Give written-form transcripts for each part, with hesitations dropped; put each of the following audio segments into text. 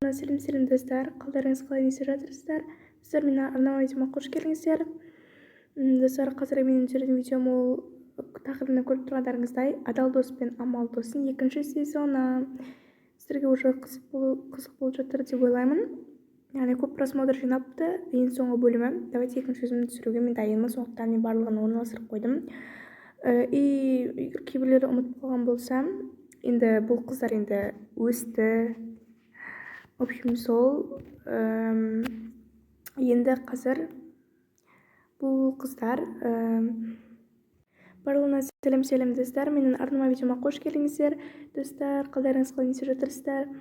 Сәлем достар, қалдарыңыз қалай, не істеп жатырсыздар? Достар, менің арнама видеома қош келдіңіздер. Достар, қазір менің түсірген видеом ол тақырыбында көріп тұрғандарыңыздай адал дос пен амал достың екінші сезоны. Сіздерге уже қызық болып жатыр деп ойлаймын. Яғни көп просмотр жинапты. Ең соңғы бөлімі. Давайте екінші сезонды түсіруге мен дайынмын, сондықтан мен барлығын орналастырып қойдым. И кейбіреулер ұмытып қалған болса, енді бұл қыздар енді өсті. В общем, сол енді қазір бұл қыздар барлығына сәлем достар, менің арнама видеома қош келдіңіздер. Достар, қалдарыңыз қалай, не істеп жатырсыздар?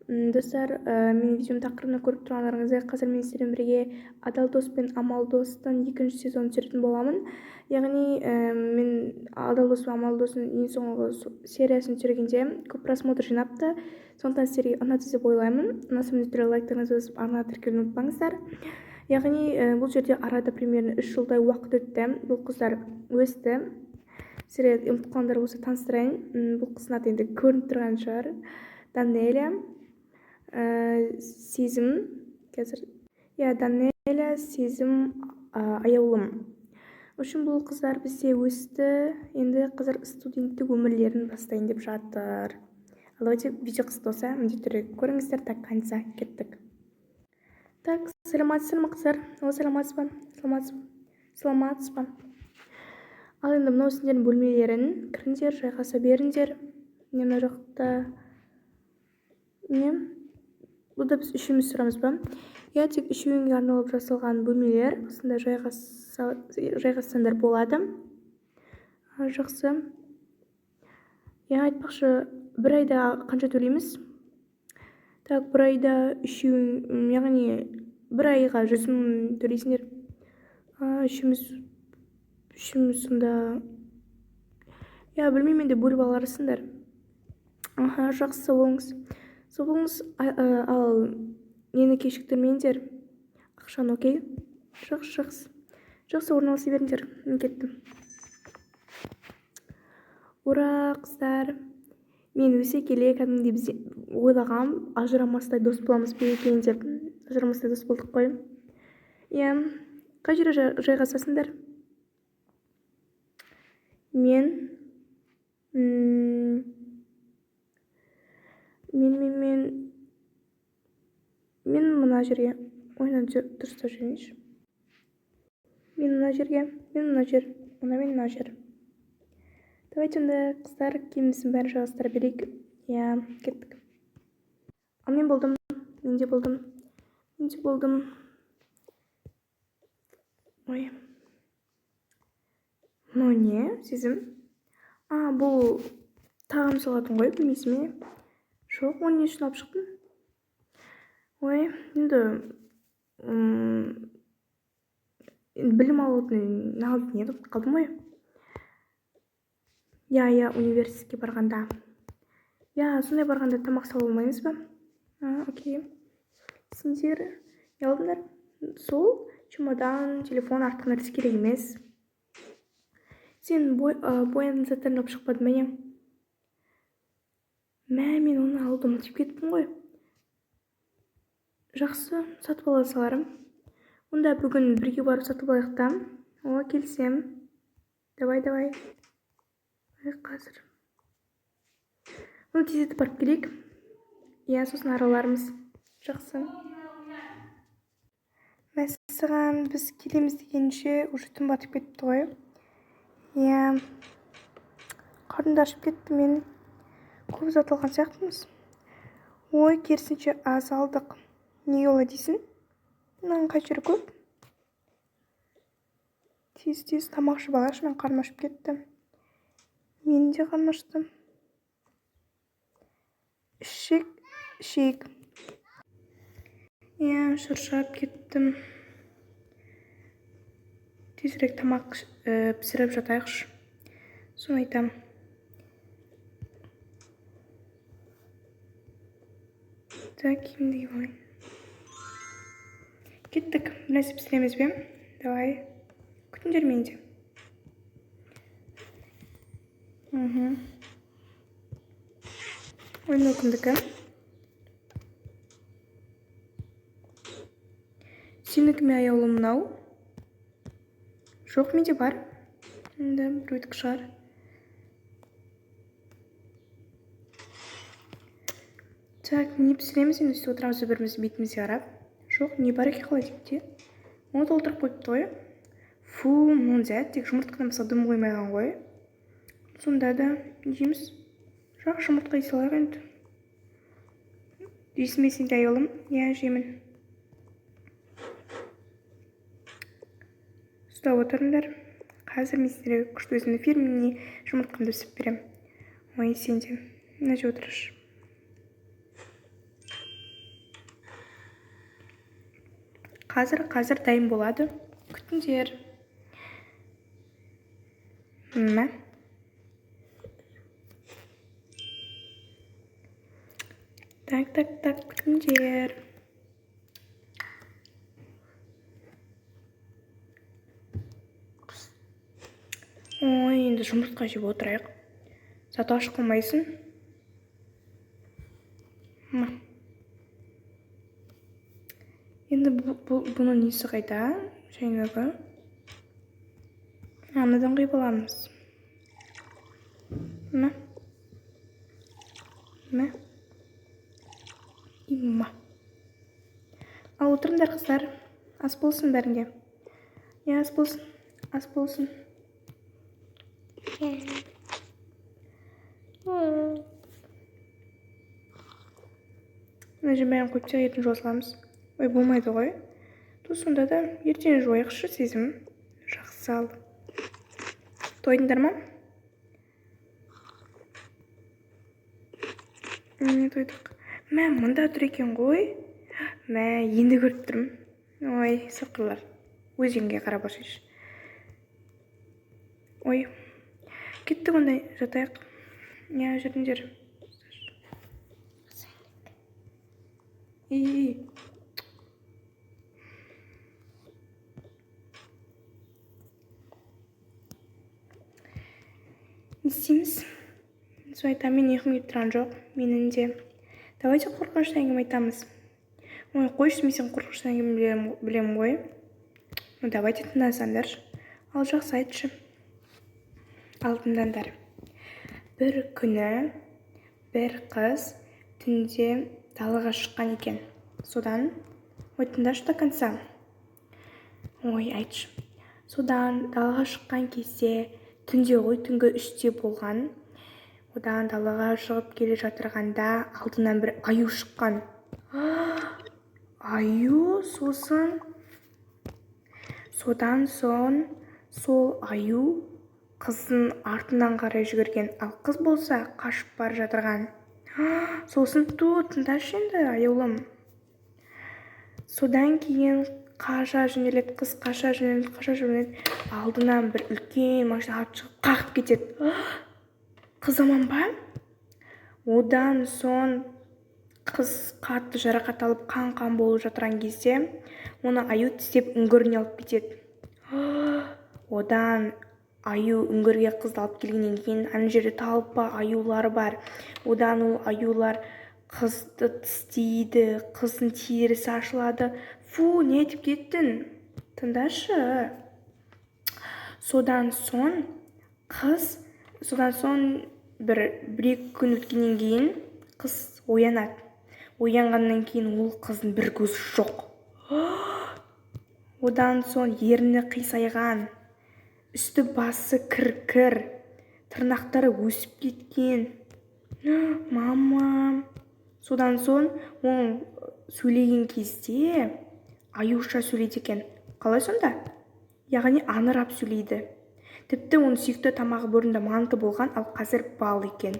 Достар, менің видеом тақырыбына көріп тұрғандарыңыздай, қазір мен сіздермен бірге адал дос пен амал достың екінші сезонын түсіретін боламын. Яғни мен адал дос пен амал достың ең соңғы сериясын түсіргенде көп просмотр жинапты. Сондықтан сіздерге ұнады деп ойлаймын. Ұнаса міндетті лайктарыңызды басып арнаға тіркелуді ұмытпаңыздар. Яғни бұл жерде арада примерно 3 жылдай уақыт өтті. Бұл қыздар өсті. Сіздерге ұмытып қалғандар болса таныстырайын. Бұл қыздың аты енді көрініп тұрған шығар. Данэлия, сезім, қазір Данэлия, сезім, аяулым. В общем, бұл қыздар бізде өсті. Енді қазір студенттік өмірлерін бастайын деп жатыр. Давайте видео қызықты болса, міндетті түрде көріңіздер. Так, қанса кеттік. Так, саламатсыздар ма қыздар? Саламатсыз ба? Ал енді мынау сендердің бөлмелерін кіріңдер, жайғаса беріңдер. Мына жақта бұл да біз үшеуміз тұрамыз ба? Тек үшеуіңе арналып жасалған бөлмелер. Осында жайғассаңдар болады. Жақсы. Айтпақшы, бір айда қанша төлейміз? Так, бір айда үшеуің, яғни бір айға 100 мың төлейсіңдер. Үшеуміз сонда... білмеймін, енді бөліп аларсыңдар. Жақсы, сау болыңыз. Ал нені кешіктірмеңдер. Ақшаны, окей? Жақсы, орналаса беріңдер. Мен кеттім. Ура, қыздар. Мен өсе келе кәдімгідей біз ойлағам, ажырамастай дос боламыз ба екен деп. Ажырамастай дос болдық қой. Қай жерге жайғасасыңдар? Мен мына жерге. Ойнан дұрыста жүрейінші. Мен мына жерге, мен мына жер. Давайте онда қыздар киіміміздің бәрін жайғастыра берейік. Кеттік. Ал мен болдым. Ой. Мынау не? Сезім? Бұл тағам салатын ғой, білмейсің ме? Жоқ, оны не үшін алып шықтың? Ой, енді білім алудың алдын едіп қалдым ғой. Университетке барғанда. Сондай барғанда тамақ салып алмаймыз ба? Окей. Сендер алдыңдар. Сол чемодан, телефон артық нәрсе керек емес. Сен бояндың заттарын алып шықпадың ба не? Мен оны алуды ұмытып кеттім ғой. Жақсы, сатып ала саларым. Онда бүгін бірге барып сатып алайық та. Келсем. Давай. Қазір. Оны тездетіп барып келейік. Сосын араларымыз. Жақсы. Мәссаған, біз келеміз дегенше уже түн батып кетті ғой. Қарным ашып кетті мен. Көп зат алған сияқтымыз. Керісінше аз алдық. Неге олай дейсің? Мынаның қай жері көп? Тез тамақ ішіп алайықшы, мен қарным ашып кетті. Менің де қарным ашты. Ішейік. Шаршап кеттім. Тезірек тамақ пісіріп жатайықшы. Соны айтам. Так, киімді киіп алайын. Кеттік. Нәрсе пісіреміз бе? Давай. Күтіңдер менде. Ойын өкімдікі. Сенікі ме аяулым мынау? Жоқ, менде бар. Енді біреудікі шығар. Так, не пісіреміз енді үсті отырамыз біріміз бетімізге қарап. Жоқ, не бар екен қалай депте. Оны толтырып қойыпты ғой. Фу, мұның зәт, тек жұмыртқадан басқа дым қоймаған ғой. Сонда да жейміз. Жоқ, жұмыртқа есе алайық енді. Жейсің бе сен де аяулым? Иә, жеймін. Ұстап отырыңдар. Қазір мен сіздерге күшті өзімнің фирменіне жұмыртқамды өсіп берем. Ой, сен де. Мына же отырыш. Қазір дайын болады. Күтіңдер. Мә. Так, күтіңдер. Ой, енді жұмыртқа жеп отырайық. Зато аш қылмайсың. Енді бұның несі қайда? Жайнағы. Мынадан қиып аламыз. Мә. Ал отырыңдар қыздар. Ас болсын бәріңге. Я, ас болсын. Мына жерін бәрін қойып тек ертең жуасыламыз. Ой, болмайды ғой. Сонда да ертең жуайықшы сезім. Жақсы ал. Тойдыңдар ма? Тойдық. Мә, мұнда тұр екен ғой. Мә, енді көріп тұрмын. Ой, сықырлар. Өзенге қарап ашайш. Ой, кеттік ондай жатайық. Я, жүрдіңдер. Не істейміз? Сол айтам, мен ұйқым келіп тұрған жоқ. Менің де. Давайте қорқынышты әңгіме айтамыз. Ой, қойшы, мен сен қорқынышты әңгіме білемін ғой. Ну, давайте тыңдасаңдар. Ал жақсы айтшы. Ал тыңдандар. Бір күні бір қыз түнде далаға шыққан екен. Содан, ой, тыңдашы до конца. Ой, айтшы. Содан далаға шыққан кезде түнде ғой, түнгі 3-те болған. Одан далаға шығып келе жатырғанда алдынан бір аю шыққан. Аю, содан соң сол аю қыздың артынан қарай жүгірген, ал қыз болса қашып бар жатырған. Сосын тыңдашы енді, аяулым. Содан кейін қаша жөнеледі, қыз қаша жөнеледі. Алдынан бір үлкен машина алып шығып қағып кетеді. Қыз аман ба? Одан соң қыз қатты жарақат алып қан болып жатырған кезде оны аю тістеп үңгіріне алып кетеді. Одан аю үңгірге қызды алып келгеннен кейін ана жерде талпа аюлар бар. Одан ол аюлар қызды тістейді, қыздың терісі ашылады. Фу, не айтып кеттің? Тыңдашы. Содан соң бір-екі күн өткеннен кейін қыз оянады. Оянғаннан кейін ол қыздың бір көзі жоқ. Одан соң ерні қисайған, үсті басы кір-кір, тырнақтары өсіп кеткен. Мама. Содан соң ол сөйлеген кезде аюша сөйлейді екен. Қалай сонда? Яғни аңырап сөйлейді. Тіпті оның сүйікті тамағы бұрында манты болған, ал қазір бал екен.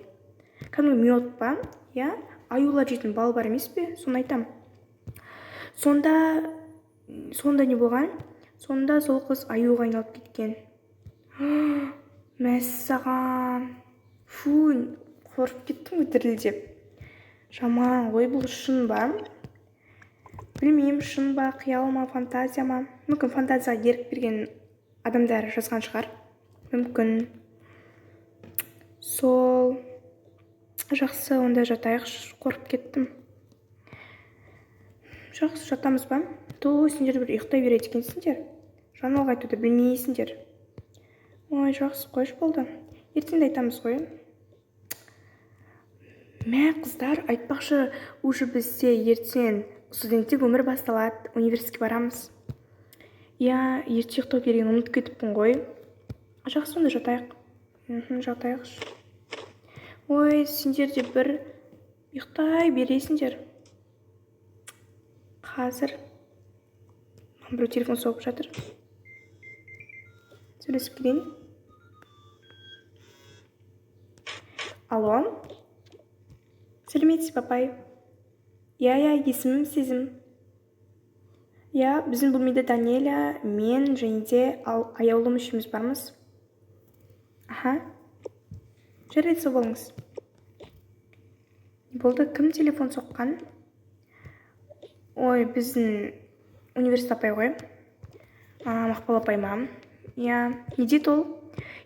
Кәдімгі мед па? Я? Аюлар жейтін бал бар емес пе? Соны айтам. Сонда не болған? Сонда сол қыз аюға айналып кеткен. Мәссаған. Фу, қорқып кеттім ғой дірілдеп. Жаман ғой, бұл шын ба? Білмеймін, шын ба, қиял ма, фантазия ма? Мүмкін фантазияға ерік берген адамдар жазған шығар. Мүмкін. Сол. Жақсы, онда жатайық, қорқып кеттім. Жақсы, жатамыз ба? Сендер бір ұйықтай береді екенсіңдер. Жаңалық айтуды білмейсіңдер. Ой, жақсы, қойш болды. Ертеңді айтамыз ғой. Мә, қыздар, айтпақшы, уже бізде ертең студенттік өмір басталады, университетке барамыз. Я, ерте ұйықтау керегін ұмытып кетіппін ғой. Жақсы, онда жатайық. Жатайықшы. Ой, сендер де бір ұйықтай бересіңдер. Қазір біреу телефон соғып жатыр. Сөйлесіп келейін. Алло. Сәлеметсіз, папай. Я, есімім Сезім. Я, біздің бөлмеде Даниэля, мен және де аяулым үшеуміз бармыз. Аха. Жарайды, сол болыңыз. Болды, кім телефон соққан? Ой, біздің университет апай ғой. Мақпал апай ма? Я, не дейді ол?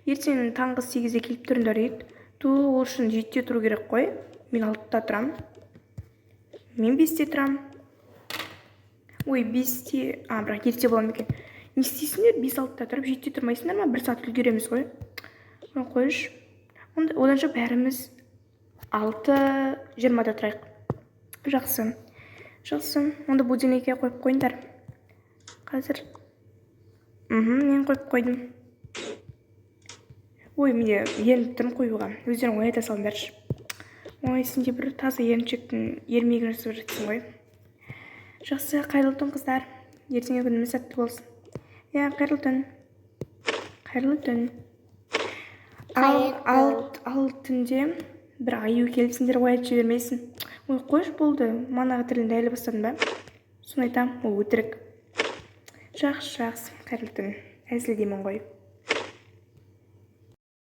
Ертең таңғы 8-де келіп тұрыңдар дейді. Ол үшін 7-де тұру керек қой. Мен 6-да тұрам. Мен 5-де тұрам. Ой, 5-де... бірақ ерте болам екен. Не істейсіңдер? 5-6-да тұрып, 7-де тұрмайсыңдар ма? 1 сағат үлгереміз ғой. Қойш. Оданша бәріміз 6:20-да тұрайық. Жақсы. Онда будильникке қойып қойыңдар. Қазір. Мен қойып қойдым. Ой, менде ерініп тұрмын қоюға. Өздерің ойата салыңдаршы. Ой, сенде бір таза еріншектің ермегін жасап жатсың ғой. Жақсы, қайырлы түн, қыздар. Ертеңгі күніміз сәтті болсын. Я, қайырлы түн. Қайырлы түн. Ал түнде бір аю келіпсіңдер, оятып жібермейсің. Ой, қойш болды. Манаға тілінде әлі бастадың ба? Соны айтам, ол өтірік. Жақсы, қайырлы түн. Әзілдеймін ғой.